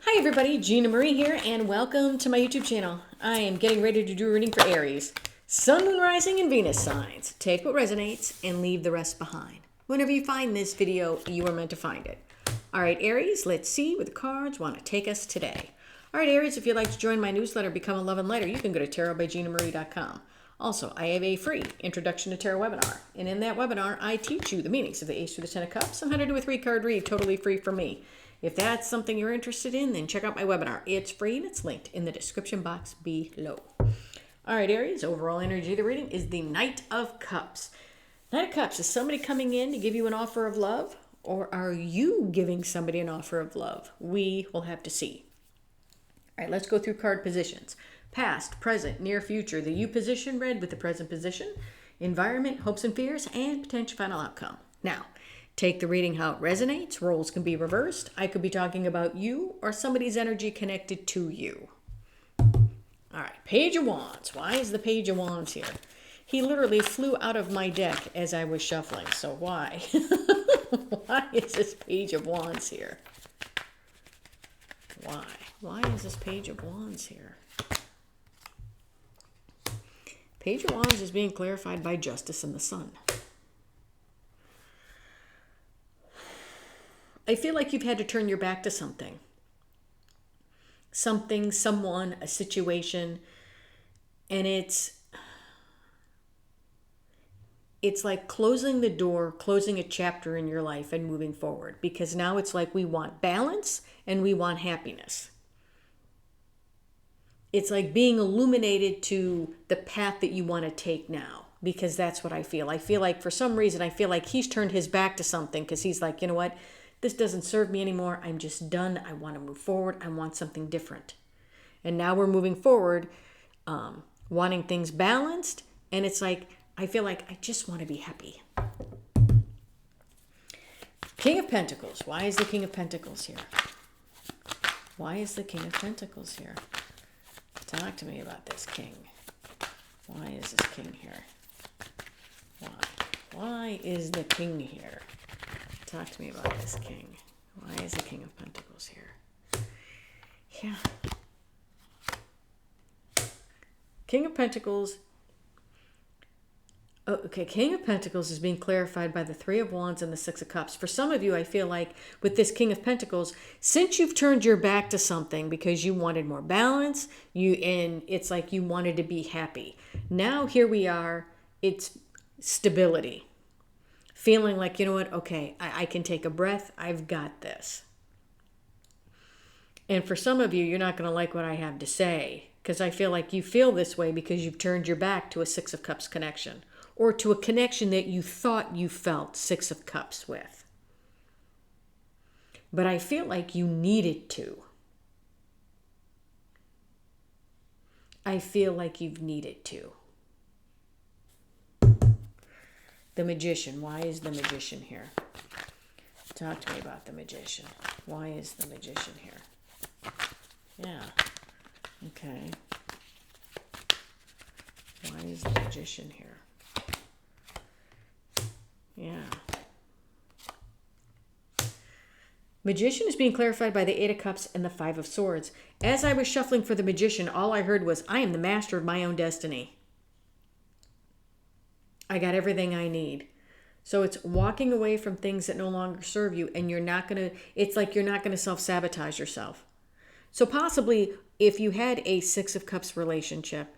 Hi everybody, Gina Marie here, and welcome to my YouTube channel. I am getting ready to do a reading for Aries. Sun, Moon, Rising, and Venus signs. Take what resonates and leave the rest behind. Whenever you find this video, you are meant to find it. Alright Aries, let's see where the cards want to take us today. Alright Aries, if you'd like to join my newsletter, Become a Love and Lighter, you can go to tarotbyginamarie.com. Also, I have a free Introduction to Tarot webinar, and in that webinar, I teach you the meanings of the Ace through the Ten of Cups and how to do a 3-card read totally free from me. If that's something you're interested in, then check out my webinar. It's free and it's linked in the description box below. All right, Aries, overall energy of the reading is the Knight of Cups. Knight of Cups, is somebody coming in to give you an offer of love? Or are you giving somebody an offer of love? We will have to see. All right, let's go through card positions. Past, present, near future. The you position read with the present position. Environment, hopes and fears, and potential final outcome. Now, take the reading how it resonates. Roles can be reversed. I could be talking about you or somebody's energy connected to you. All right, Page of Wands. Why is the Page of Wands here? He literally flew out of my deck as I was shuffling. So why? Why is this Page of Wands here? Why? Why is this Page of Wands here? Page of Wands is being clarified by Justice and the Sun. I feel like you've had to turn your back to something. Something, someone, a situation. And it's like closing the door, closing a chapter in your life and moving forward. Because now it's like we want balance and we want happiness. It's like being illuminated to the path that you want to take now. Because that's what I feel. I feel like for some reason, I feel like he's turned his back to something. Because he's like, you know what? This doesn't serve me anymore. I'm just done. I want to move forward. I want something different. And now we're moving forward, wanting things balanced. And it's like, I feel like I just want to be happy. King of Pentacles. Why is the King of Pentacles here? Why is the King of Pentacles here? Talk to me about this King. Why is this King here? Why? Why is the King here? Talk to me about this King. Why is the King of Pentacles here? Yeah. King of Pentacles. Oh, okay, King of Pentacles is being clarified by the Three of Wands and the Six of Cups. For some of you, I feel like with this King of Pentacles, since you've turned your back to something because you wanted more balance, and it's like you wanted to be happy. Now here we are, it's stability. Feeling like, you know what, okay, I can take a breath. I've got this. And for some of you, you're not going to like what I have to say because I feel like you feel this way because you've turned your back to a Six of Cups connection or to a connection that you thought you felt Six of Cups with. But I feel like you needed to. I feel like you've needed to. The Magician. Why is the Magician here? Talk to me about the Magician. Why is the Magician here? Yeah. Okay. Why is the Magician here? Yeah. Magician is being clarified by the Eight of Cups and the Five of Swords. As I was shuffling for the Magician, all I heard was, I am the master of my own destiny. I got everything I need. So it's walking away from things that no longer serve you, and you're not going to, it's like you're not going to self-sabotage yourself. So possibly if you had a Six of Cups relationship,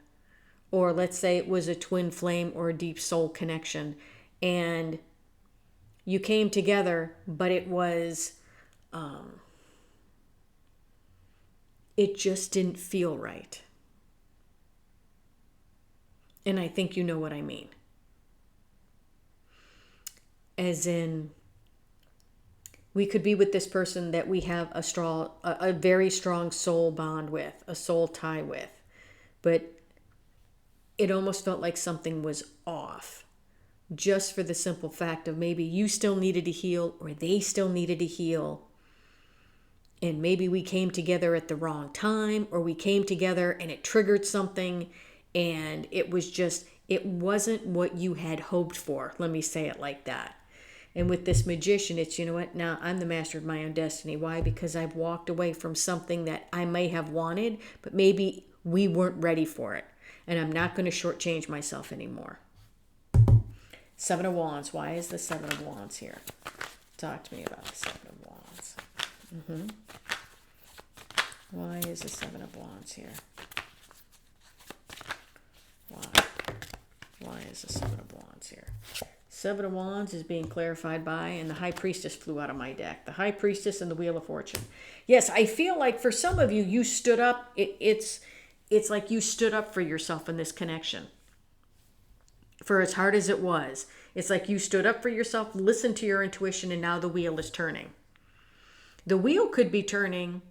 or let's say it was a twin flame or a deep soul connection, and you came together, but it was, it just didn't feel right. And I think you know what I mean. As in, we could be with this person that we have a very strong soul bond with, a soul tie with, but it almost felt like something was off, just for the simple fact of maybe you still needed to heal or they still needed to heal, and maybe we came together at the wrong time, or we came together and it triggered something, and it was just, it wasn't what you had hoped for. Let me say it like that. And with this Magician, it's, you know what, now I'm the master of my own destiny. Why? Because I've walked away from something that I may have wanted, but maybe we weren't ready for it. And I'm not going to shortchange myself anymore. Seven of Wands. Why is the Seven of Wands here? Talk to me about the Seven of Wands. Why is the Seven of Wands here? Why? Why is the Seven of Wands here? Seven of Wands is being clarified by, and the High Priestess flew out of my deck. The High Priestess and the Wheel of Fortune. Yes, I feel like for some of you, you stood up. It's like you stood up for yourself in this connection. For as hard as it was, it's like you stood up for yourself, listened to your intuition, and now the wheel is turning. The wheel could be turning.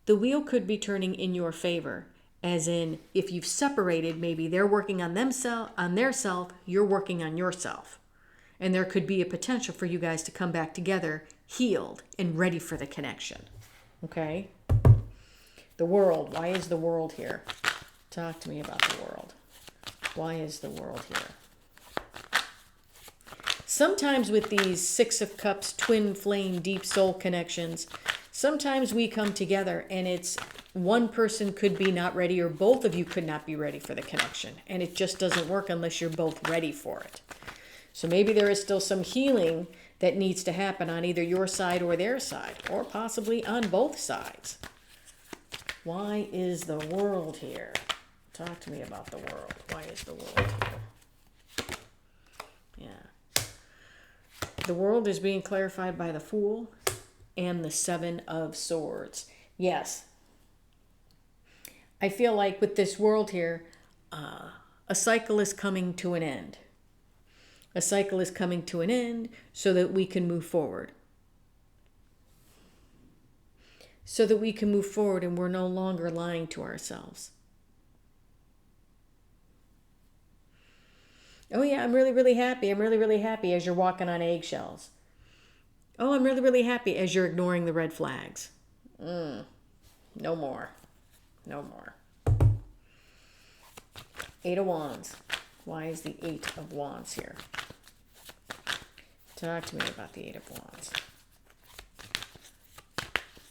The wheel could be turning in your favor. As in, if you've separated, maybe they're working on their self, you're working on yourself. And there could be a potential for you guys to come back together, healed and ready for the connection. Okay? The World. Why is the World here? Talk to me about the World. Why is the World here? Sometimes with these Six of Cups, twin flame, deep soul connections, sometimes we come together and it's one person could be not ready, or both of you could not be ready for the connection. And it just doesn't work unless you're both ready for it. So maybe there is still some healing that needs to happen on either your side or their side, or possibly on both sides. Why is the World here? Talk to me about the World. Why is the World here? Yeah. The World is being clarified by the Fool and the Seven of Swords. Yes. I feel like with this World here, a cycle is coming to an end. A cycle is coming to an end so that we can move forward. So that we can move forward and we're no longer lying to ourselves. Oh yeah, I'm really, really happy. I'm really, really happy as you're walking on eggshells. Oh, I'm really, really happy as you're ignoring the red flags. No more. No more. Eight of Wands. Why is the Eight of Wands here? Talk to me about the Eight of Wands.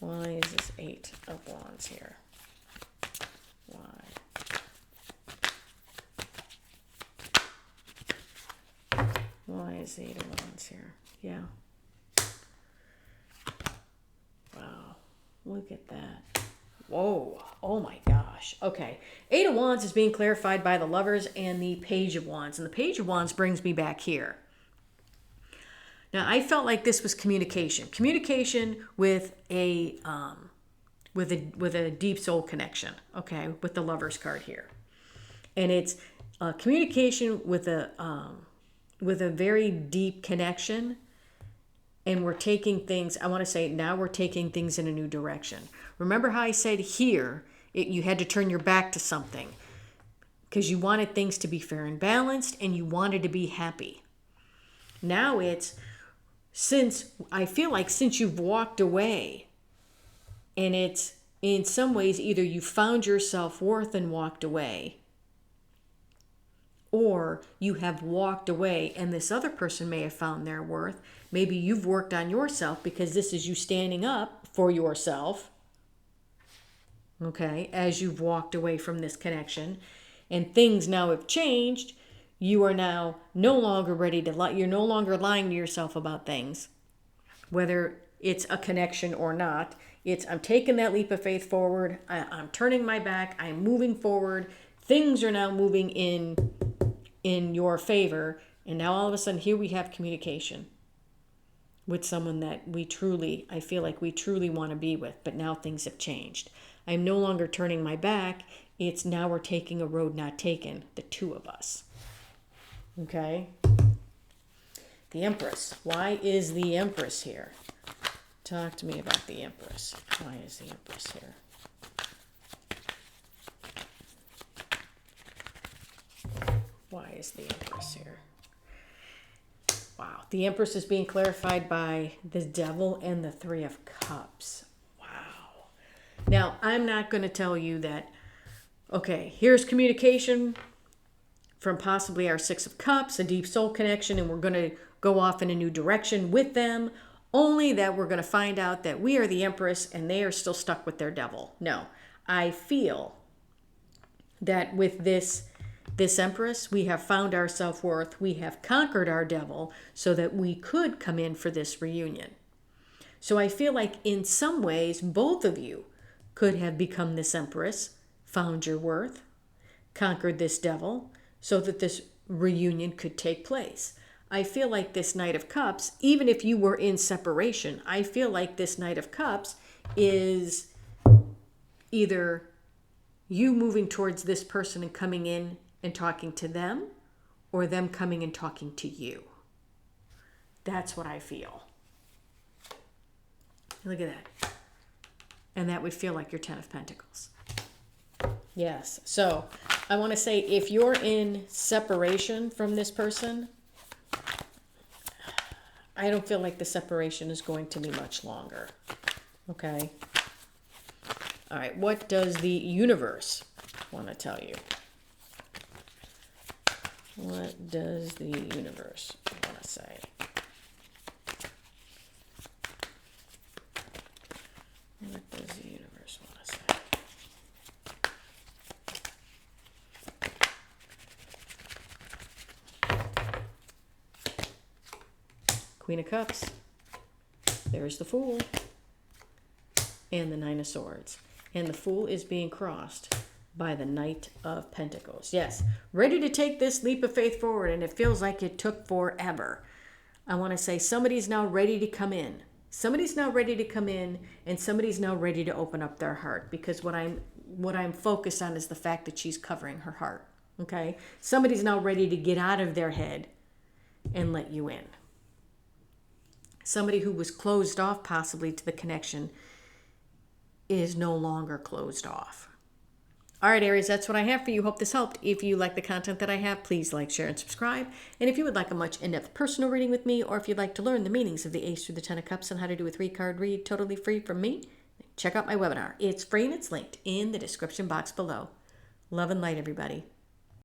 Why is this Eight of Wands here? Why? Why is the Eight of Wands here? Yeah. Wow. Look at that. Whoa. Oh my gosh. Okay. Eight of Wands is being clarified by the Lovers and the Page of Wands. And the Page of Wands brings me back here. Now, I felt like this was communication. Communication with a deep soul connection. Okay. With the Lovers card here. And it's communication with a very deep connection. And we're taking things, I want to say now we're taking things in a new direction. Remember how I said here, you had to turn your back to something because you wanted things to be fair and balanced and you wanted to be happy. Now it's, I feel like since you've walked away, and it's in some ways either you found your self-worth and walked away, or you have walked away and this other person may have found their worth. Maybe you've worked on yourself because this is you standing up for yourself, okay, as you've walked away from this connection, and things now have changed. You are now no longer ready to lie. You're no longer lying to yourself about things, whether it's a connection or not. It's, I'm taking that leap of faith forward. I'm turning my back. I'm moving forward. Things are now moving in your favor. And now all of a sudden here we have communication with someone that I feel like we truly want to be with, but now things have changed. I'm no longer turning my back. It's now we're taking a road not taken, the two of us. Okay? The Empress. Why is the Empress here? Talk to me about the Empress. Why is the Empress here? Why is the Empress here? Wow. The Empress is being clarified by the Devil and the Three of Cups. Wow. Now, I'm not going to tell you that, okay, here's communication from possibly our Six of Cups, a deep soul connection, and we're going to go off in a new direction with them, only that we're going to find out that we are the Empress and they are still stuck with their devil. No, I feel that with this Empress, we have found our self-worth. We have conquered our devil so that we could come in for this reunion. So I feel like in some ways, both of you could have become this Empress, found your worth, conquered this devil, so that this reunion could take place. I feel like this Knight of Cups, even if you were in separation, I feel like this Knight of Cups is either you moving towards this person and coming in and talking to them, or them coming and talking to you. That's what I feel. Look at that. And that would feel like your Ten of Pentacles. Yes. So I want to say, if you're in separation from this person, I don't feel like the separation is going to be much longer. Okay. All right. What does the universe want to tell you? What does the universe want to say? What does the universe want to say? Queen of Cups. There's the Fool. And the Nine of Swords. And the Fool is being crossed by the Knight of Pentacles. Yes, ready to take this leap of faith forward, and it feels like it took forever. I want to say somebody's now ready to come in. Somebody's now ready to come in, and somebody's now ready to open up their heart, because what I'm focused on is the fact that she's covering her heart. Okay? Somebody's now ready to get out of their head and let you in. Somebody who was closed off possibly to the connection is no longer closed off. All right, Aries, that's what I have for you. Hope this helped. If you like the content that I have, please like, share, and subscribe. And if you would like a much in-depth personal reading with me, or if you'd like to learn the meanings of the Ace through the Ten of Cups and how to do a 3-card read totally free from me, check out my webinar. It's free and it's linked in the description box below. Love and light, everybody.